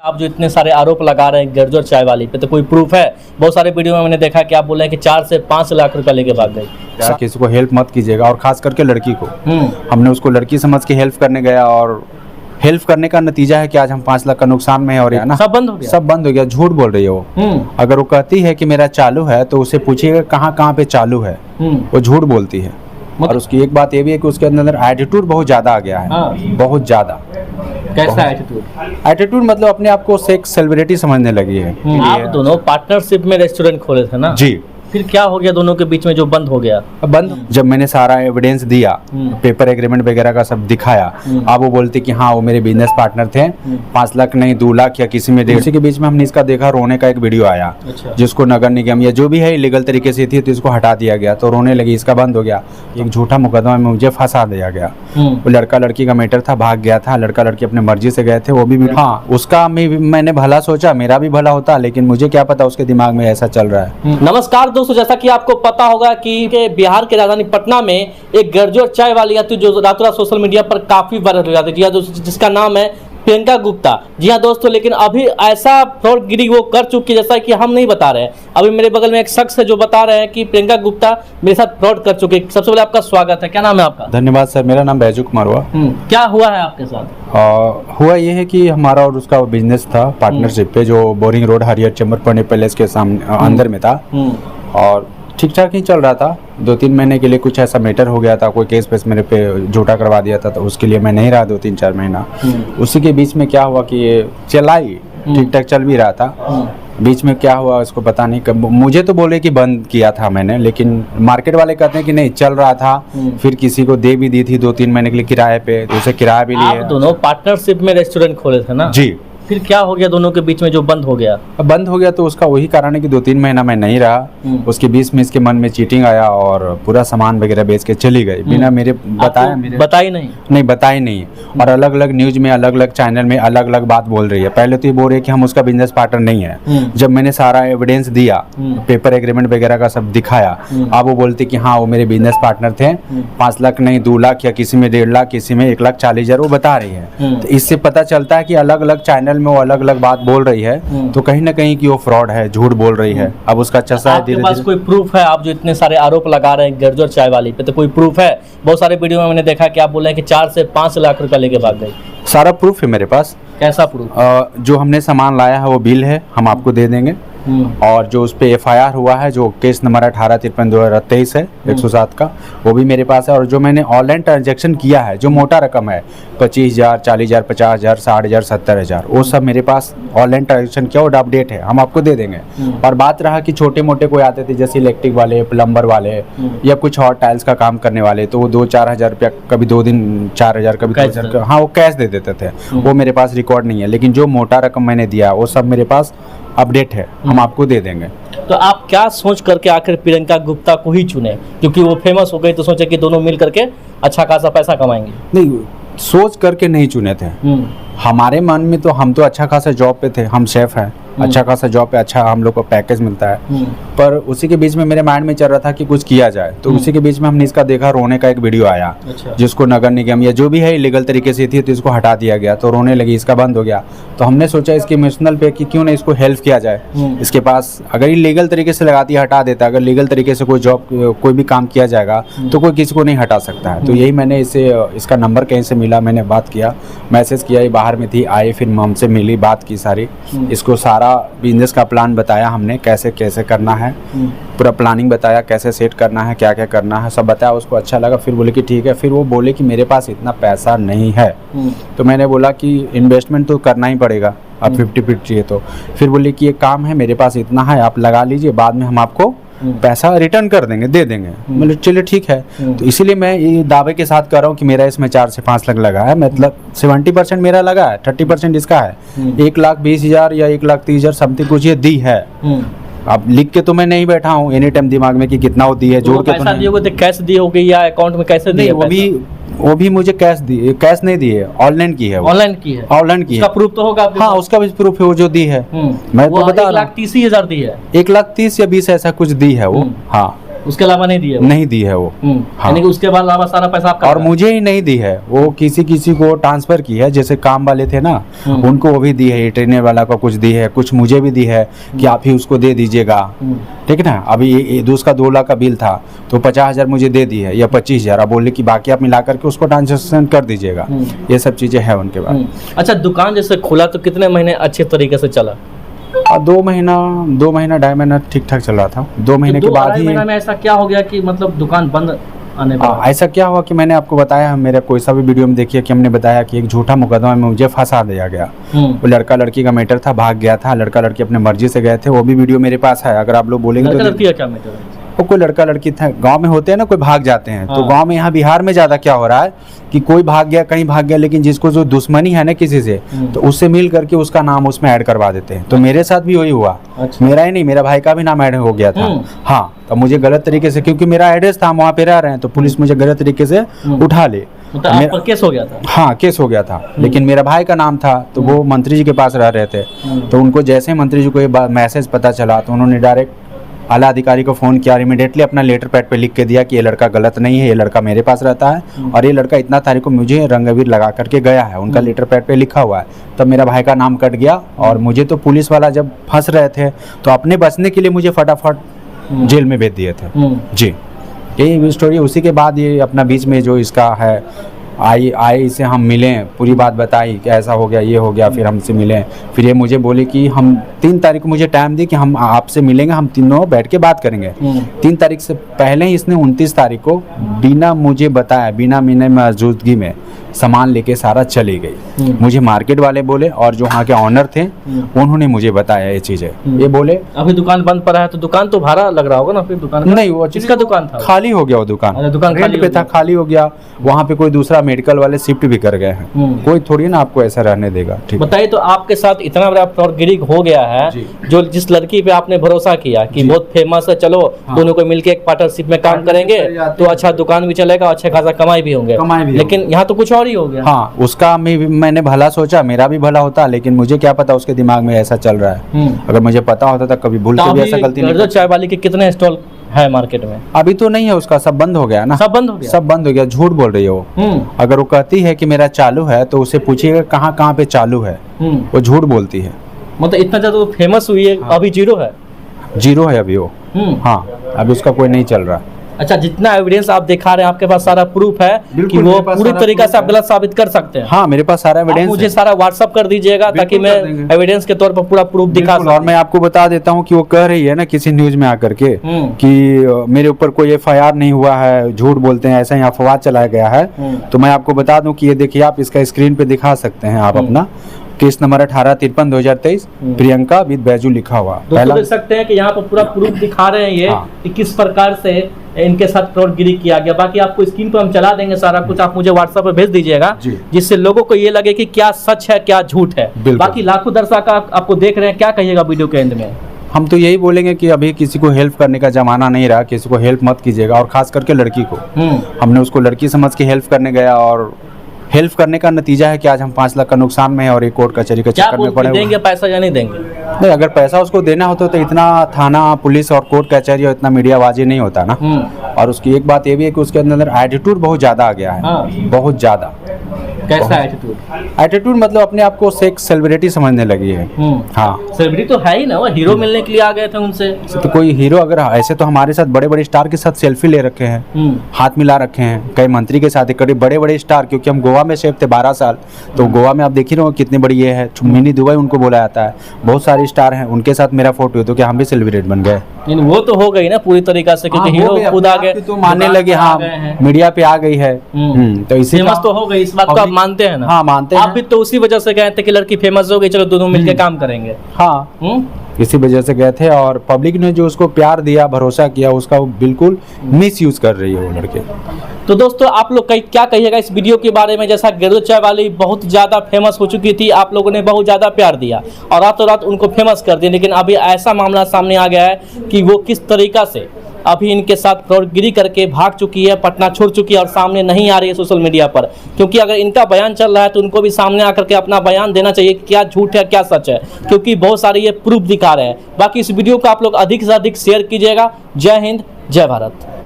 आप जो इतने सारे आरोप लगा रहे हैं गर्जर चाय वाली पे, तो कोई प्रूफ है? बहुत सारे वीडियो में मैंने देखा कि आप बोल रहे हैं कि 4 से 5 लाख रुपया लेके भाग गए। किसी को हेल्प मत कीजिएगा, और खास करके लड़की को। हमने उसको लड़की समझ के हेल्प करने गया, और हेल्प करने का नतीजा है कि आज हम 5 लाख का नुकसान में है। और ना सब बंद हो गया, सब बंद हो गया। झूठ बोल रही है वो। अगर वो कहती है कि मेरा चालू है तो उसे पूछिएगा कहाँ कहाँ पे चालू है। वो झूठ बोलती है। और उसकी एक बात ये भी है कि उसके अंदर एटीट्यूड बहुत ज्यादा आ गया है। बहुत ज्यादा। कैसा एटीट्यूड? एटीट्यूड मतलब अपने आप को एक सेलिब्रिटी समझने लगी है। आप दोनों पार्टनरशिप में रेस्टोरेंट खोले थे ना जी। फिर क्या हो गया दोनों के बीच में जो बंद हो गया? बंद जब मैंने सारा एविडेंस दिया, पेपर एग्रीमेंट वगैरह का सब दिखाया, अब वो बोलते कि हाँ वो मेरे बिजनेस पार्टनर थे, 5 लाख नहीं 2 लाख या किसी में 1.5। के बीच में हमने इसका देखा, रोने का एक वीडियो आया। जिसको नगर निगम या जो भी है इलीगल तरीके से थी तो इसको हटा दिया गया, तो रोने लगी, इसका बंद हो गया। एक झूठा मुकदमा में मुझे फंसा दिया गया। वो लड़का लड़की का मैटर था, भाग गया था। लड़का लड़की अपने मर्जी से गए थे, वो भी हाँ उसका मैंने भला सोचा, मेरा भी भला होता, लेकिन मुझे क्या पता उसके दिमाग में ऐसा चल रहा है। नमस्कार दोस्तों, जैसा कि आपको पता होगा कि बिहार के राजधानी पटना में एक गर्जर चाय वाली आती जो रातों रात सोशल मीडिया पर काफी वायरल हो जाती है, जिसका नाम है प्रियंका गुप्ता। जी हाँ दोस्तों, लेकिन अभी ऐसा फ्रॉडगिरी वो कर चुकी है जैसा कि हम नहीं बता रहे हैं। अभी मेरे बगल में एक शख्स है जो बता रहे हैं कि प्रियंका गुप्ता मेरे साथ फ्रॉड कर चुकी है। सबसे पहले आपका स्वागत है, क्या नाम है आपका? धन्यवाद सर, मेरा नाम बैजू कुमार हुआ। क्या हुआ है आपके साथ? हुआ ये है कि हमारा और उसका बिजनेस था पार्टनरशिप पे, जो बोरिंग रोड हरियर चैम्बर पने पैलेस के सामने अंदर में था। और ठीक ठाक ही चल रहा था। 2-3 महीने के लिए कुछ ऐसा मैटर हो गया था, कोई केस पेस मेरे पे झूठा करवा दिया था, तो उसके लिए मैं नहीं रहा 2-3-4 महीना। उसी के बीच में क्या हुआ कि ये चलाई, ठीक ठाक चल भी रहा था। बीच में क्या हुआ इसको पता नहीं, कब मुझे तो बोले कि बंद किया था मैंने, लेकिन मार्केट वाले कहते हैं कि नहीं चल रहा था। फिर किसी को दे भी दी थी 2-3 महीने के लिए किराए पे, तो उसे किराया भी लिया। आप दोनों पार्टनरशिप में रेस्टोरेंट खोले थे ना? जी। फिर क्या हो गया दोनों के बीच में जो बंद हो गया? अब बंद हो गया तो उसका वही कारण है कि 2-3 महीना मैं नहीं रहा। उसके बीच में इसके मन में चीटिंग आया और पूरा सामान वगैरह बेच के चली गई बिना मेरे बताए। बताई नहीं बताई नहीं। और अलग अलग न्यूज में, अलग अलग चैनल में अलग अलग बात बोल रही है। पहले तो ये बोल रही है कि हम उसका बिजनेस पार्टनर नहीं है। जब मैंने सारा एविडेंस दिया, पेपर एग्रीमेंट वगैरह का सब दिखाया, अब वो बोलती कि हाँ वो मेरे बिजनेस पार्टनर थे, 5 लाख नहीं 2 लाख या किसी में 1.5 लाख, किसी में 1,40,000 वो बता रही है। तो इससे पता चलता है कि अलग अलग चैनल में वो अलग अलग बात बोल रही है, तो कहीं ना कहीं कि वो फ्रॉड है, झूठ बोल रही है। अब उसका चस्सा है धीरे धीरे। कोई प्रूफ है? आप जो इतने सारे आरोप लगा रहे हैं गर्जर चाय वाली पे, तो कोई प्रूफ है? बहुत सारे वीडियो में मैंने देखा कि आप बोल रहे हैं कि 4 से 5 लाख रुपया लेके भाग गए। सारा प्रूफ है मेरे पास। कैसा प्रूफ? जो हमने सामान लाया है वो बिल है, हम आपको दे देंगे। और जो उस पे FIR हुआ है, जो केस नंबर 1853/2023 है 107 का, वो भी मेरे पास है। और जो मैंने ऑनलाइन ट्रांजैक्शन किया है, जो मोटा रकम है 25,000, 40,000, 50,000, 60,000, 70,000, वो सब मेरे पास ऑनलाइन ट्रांजैक्शन किया और अपडेट है, हम आपको दे देंगे। और बात रहा कि छोटे मोटे कोई आते थे जैसे इलेक्ट्रिक वाले, प्लम्बर वाले या कुछ और टाइल्स का काम करने वाले, तो वो 2-4 हज़ार रुपया, कभी 2 दिन 4,000, कभी 2,000, हाँ वो कैश दे देते थे। वो मेरे पास रिकॉर्ड नहीं है, लेकिन जो मोटा रकम मैंने दिया वो सब मेरे पास अपडेट है, हम आपको दे देंगे। तो आप क्या सोच करके आखिर प्रियंका गुप्ता को ही चुने? क्योंकि वो फेमस हो गई तो सोचे कि दोनों मिल करके अच्छा खासा पैसा कमाएंगे। नहीं, सोच करके नहीं चुने थे। हमारे मन में तो हम तो अच्छा खासा जॉब पे थे, हम शेफ हैं, अच्छा खासा जॉब पे अच्छा हम लोग को पैकेज मिलता है। पर उसी के बीच में मेरे माइंड में चल रहा था कि कुछ किया जाए, तो उसी के बीच में हमने इसका देखा, रोने का एक वीडियो आया। जिसको नगर निगम या जो भी है इलीगल तरीके से थी तो इसको हटा दिया गया, तो रोने लगी, इसका बंद हो गया। तो हमने सोचा इसके इमोशनल पे कि क्यों ना इसको हेल्प किया जाए। इसके पास अगर इलीगल तरीके से लगाती हटा देता, अगर लीगल तरीके से कोई जॉब कोई भी काम किया जाएगा तो कोई किसी को नहीं हटा सकता है। तो यही मैंने इसका नंबर कहीं से मिला, मैंने बात किया, मैसेज किया, ये बाहर में थी, आई, फिर हमसे मिली, बात की सारी, इसको सारा बिजनेस का प्लान बताया हमने, कैसे कैसे करना है, पूरा प्लानिंग बताया, कैसे सेट करना है, क्या क्या करना है, सब बताया। उसको अच्छा लगा, फिर बोले कि ठीक है। फिर वो बोले कि मेरे पास इतना पैसा नहीं है। तो मैंने बोला कि इन्वेस्टमेंट तो करना ही पड़ेगा, अब 50-50 है। तो फिर बोले कि ये काम है, मेरे पास इतना है, आप लगा लीजिए, बाद में हम आपको पैसा रिटर्न कर देंगे, दे देंगे। मतलब चलिए ठीक है। तो इसीलिए मैं ये दावे के साथ कर रहा हूँ कि मेरा इसमें 4 से 5 लाख लगा है, मतलब 70% मेरा लगा है, 30% इसका है। 1,20,000 या 1,30,000 समथिंग कुछ ये दी है। अब लिख के तो मैं नहीं बैठा हूँ एनी टाइम दिमाग में कि कितना वो दी है, जोड़ के पैसा दिए होगे तो कैश दिए होगे या अकाउंट में कैसे दिए? वो भी मुझे कैश दी, कैश नहीं दी है, ऑनलाइन की है। ऑनलाइन की है? ऑनलाइन की है। उसका प्रूफ तो होगा? हाँ उसका भी प्रूफ है, वो जो दी है। मैं तो बता रहा हूँ 1,30,000 दी है, 1,30,000 या 20 ऐसा कुछ दी है वो। हाँ उसके अलावा नहीं दिए वो? नहीं दी है वो। हाँ। यानी कि उसके बाद अलावा सारा पैसा आपका और मुझे ही नहीं दी है, वो किसी किसी को ट्रांसफर की है, जैसे काम वाले थे ना उनको वो भी दी है, ट्रेनर वाला को कुछ दी है, कुछ मुझे भी दी है कि आप ही उसको दे दीजिएगा, ठीक है ना। अभी उसका 2 लाख का बिल था तो 50,000 मुझे दे दी है या 25,000, अब बोले कि बाकी आप मिला करके उसको ट्रांजेक्शन कर दीजिएगा। ये सब चीज़ें हैं उनके पास। अच्छा, दुकान जैसे खुला तो कितने महीने अच्छे तरीके से चला? 2 महीना 2.5 महीना ठीक ठाक चल रहा था। 2 महीने के बाद ही महीना में ऐसा क्या हो गया कि मतलब दुकान बंद आने पर? ऐसा क्या हुआ कि मैंने आपको बताया, मेरे कोई सा भी वीडियो में देखिए कि हमने बताया कि एक झूठा मुकदमा में मुझे फंसा दिया गया। वो लड़का लड़की का मैटर था, भाग गया था, लड़का लड़की अपने मर्जी से गए थे, वो भी वीडियो मेरे पास है, अगर आप लोग बोलेंगे तो। लड़की का क्या मैटर है? वो कोई लड़का लड़की था, गांव में होते हैं ना, कोई भाग जाते हैं। तो गांव में यहाँ बिहार में ज्यादा क्या हो रहा है कि कोई भाग गया, कहीं भाग गया, लेकिन जिसको जो दुश्मनी है ना किसी से, तो उससे मिल करके उसका नाम उसमें ऐड करवा देते हैं। तो मेरे साथ भी वही हुआ। अच्छा। मेरा ही नहीं, मेरा भाई का भी नाम ऐड हो गया था। हाँ, तो मुझे गलत तरीके से, क्योंकि मेरा एड्रेस था, हम वहाँ पे रह रहे हैं, तो पुलिस मुझे गलत तरीके से उठा ले। तो आप पर केस हो गया था? हाँ, केस हो गया था, लेकिन मेरा भाई का नाम था, तो वो मंत्री जी के पास रह रहे थे। तो उनको जैसे ही मंत्री जी को ये मैसेज पता चला तो उन्होंने डायरेक्ट आला अधिकारी को फ़ोन किया और इमीडिएटली अपना लेटर पैड पे लिख के दिया कि ये लड़का गलत नहीं है, ये लड़का मेरे पास रहता है और ये लड़का इतना तारीख को मुझे रंगवीर लगा करके गया है, उनका लेटर पैड पे लिखा हुआ है। तब मेरा भाई का नाम कट गया और मुझे तो पुलिस वाला जब फंस रहे थे तो अपने बचने के लिए मुझे फटाफट जेल में भेज दिए थे। जी, यही स्टोरी। उसी के बाद ये अपना बीच में जो इसका है आए इसे हम मिलें, पूरी बात बताई कि ऐसा हो गया, ये हो गया, फिर हमसे मिलें। फिर ये मुझे बोले कि हम 3 तारीख को मुझे टाइम दी कि हम आपसे मिलेंगे, हम तीनों बैठ के बात करेंगे। 3 तारीख से पहले ही इसने 29 तारीख को बिना मुझे बताया, बिना मैंने मौजूदगी में सामान लेके सारा चली गई। मुझे मार्केट वाले बोले और जो वहाँ के ऑनर थे उन्होंने मुझे बताया ये चीज़ें। ये बोले अभी दुकान बंद पड़ा है तो दुकान तो भाड़ा लग रहा होगा ना फिर दुकान का? नहीं, वो जिसका दुकान था खाली हो गया, वो दुकान दुकान रेंट पे था, खाली हो गया। वहाँ पे कोई दूसरा मेडिकल वाले शिफ्ट भी कर गए हैं। कोई थोड़ी ना आपको ऐसा रहने देगा। ठीक, बताइए, तो आपके साथ इतना बड़ा फ्रॉडगिरी हो गया है, जो जिस लड़की पे आपने भरोसा किया कि बहुत फेमस है, चलो दोनों को मिलके एक पार्टनरशिप में काम करेंगे तो अच्छा दुकान भी चलेगा, अच्छा खासा कमाई भी होंगे, लेकिन यहाँ तो कुछ और ही हो गया। हाँ, उसका मैंने भला सोचा, मेरा भी भला होता, लेकिन मुझे क्या पता उसके दिमाग में ऐसा चल रहा है। अगर मुझे पता होता तो कभी भूल के भी ऐसा गलती नहीं। चाय वाली के कितने स्टॉल है मार्केट में? अभी तो नहीं है उसका, सब बंद हो गया ना। सब बंद हो गया? सब बंद हो गया, झूठ बोल रही है वो। अगर वो कहती है कि मेरा चालू है तो उसे पूछिएगा कहाँ कहाँ पे चालू है, वो झूठ बोलती है। मतलब इतना ज्यादा फेमस हुई है, अभी जीरो है? जीरो है अभी वो। हाँ, अभी उसका कोई नहीं चल रहा। अच्छा, जितना एविडेंस आप दिखा रहे हैं, आपके पास सारा प्रूफ है कि वो पूरी तरीके से आप गलत साबित कर सकते हैं? हाँ, मेरे पास सारा एविडेंस। मुझे सारा व्हाट्सअप कर दीजिएगा ताकि मैं एविडेंस के तौर पर पूरा प्रूफ दिखा सकूं। और मैं आपको बता देता हूँ कि वो कह रही है ना किसी न्यूज में आकर के कि मेरे ऊपर कोई FIR नहीं हुआ है, झूठ बोलते हैं, ऐसा ही अफवाह चलाया गया है। तो मैं आपको बता दूं कि ये देखिए, आप इसका स्क्रीन पे दिखा सकते हैं आप अपना case number 1853/2023 Priyanka with Baiju लिखा हुआ। पहला देख सकते हैं कि यहाँ पर पूरा प्रूफ दिखा रहे हैं ये कि किस प्रकार से इनके साथ फ्रॉडगिरी किया गया। बाकी आपको स्क्रीन पर हम चला देंगे सारा कुछ, आप मुझे व्हाट्सएप पे भेज दीजिएगा जिससे लोगों को ये लगे कि क्या सच है क्या झूठ है। बाकी लाखों दर्शक आपको देख रहे हैं, क्या कहिएगा वीडियो के एंड में? हम तो यही बोलेंगे कि अभी किसी को हेल्प करने का जमाना नहीं रहा, किसी को हेल्प मत कीजिएगा, और खास करके लड़की को। हमने उसको लड़की समझ के हेल्प करने गया और हेल्प करने का नतीजा है कि आज हम 5 लाख का नुकसान में है और एक कोर्ट कचहरी के चक्कर में पड़े हुए। देंगे पैसा या नहीं देंगे? नहीं, अगर पैसा उसको देना होता तो इतना थाना पुलिस और कोर्ट कचहरी और इतना मीडियाबाजी नहीं होता ना। और उसकी एक बात ये भी है कि उसके अंदर एटीट्यूड बहुत ज्यादा आ गया है। बहुत ज्यादा। कैसा एटीट्यूड? एटीट्यूड मतलब अपने आप को सेक्स सेलिब्रिटी समझने लगी है। हाँ, सेलिब्रिटी तो है ही ना, वो हीरो मिलने के लिए आ गए थे उनसे। तो कोई हीरो अगर ऐसे तो हमारे साथ बड़े बड़े स्टार के साथ सेल्फी ले रखे हैं, हाथ मिला रखे हैं, कई मंत्री के साथ, कई बड़े बड़े स्टार, क्योंकि हम गोवा में शेफ थे 12 साल, तो गोवा में आप देख ही रहे हो कितनी बड़ी ये है, मिनी दुबई उनको बोला जाता है। बहुत सारे स्टार हैं, उनके साथ मेरा फोटो है, तो क्या हम भी सेलिब्रेट बन गए? वो तो हो गई ना पूरी तरीका से, क्योंकि हीरो खुद आ गए तो मानने लगे। हाँ, मीडिया पे आ गई है, तो इसी फेमस तो हो गई, इस बात को आप मानते हैं ना? हाँ, मानते हैं। आप भी तो उसी वजह से गए थे कि लड़की फेमस हो गई, चलो दोनों मिलकर काम करेंगे। हाँ, इसी वजह से गए थे, और पब्लिक ने जो उसको प्यार दिया, भरोसा किया, उसका वो बिल्कुल मिस यूज कर रही है वो लड़के। तो दोस्तों, आप लोग क्या कहिएगा इस वीडियो के बारे में? जैसा गर्दो चाय वाली बहुत ज़्यादा फेमस हो चुकी थी, आप लोगों ने बहुत ज़्यादा प्यार दिया और रातों रात उनको फेमस कर दिया, लेकिन अभी ऐसा मामला सामने आ गया है कि वो किस तरीका से अभी इनके साथ फ्रॉडगिरी करके भाग चुकी है, पटना छोड़ चुकी है और सामने नहीं आ रही है सोशल मीडिया पर। क्योंकि अगर इनका बयान चल रहा है तो उनको भी सामने आकर के अपना बयान देना चाहिए कि क्या झूठ है क्या सच है, क्योंकि बहुत सारे ये प्रूफ दिखा रहे हैं। बाकी इस वीडियो को आप लोग अधिक से अधिक शेयर कीजिएगा। जय हिंद, जय भारत।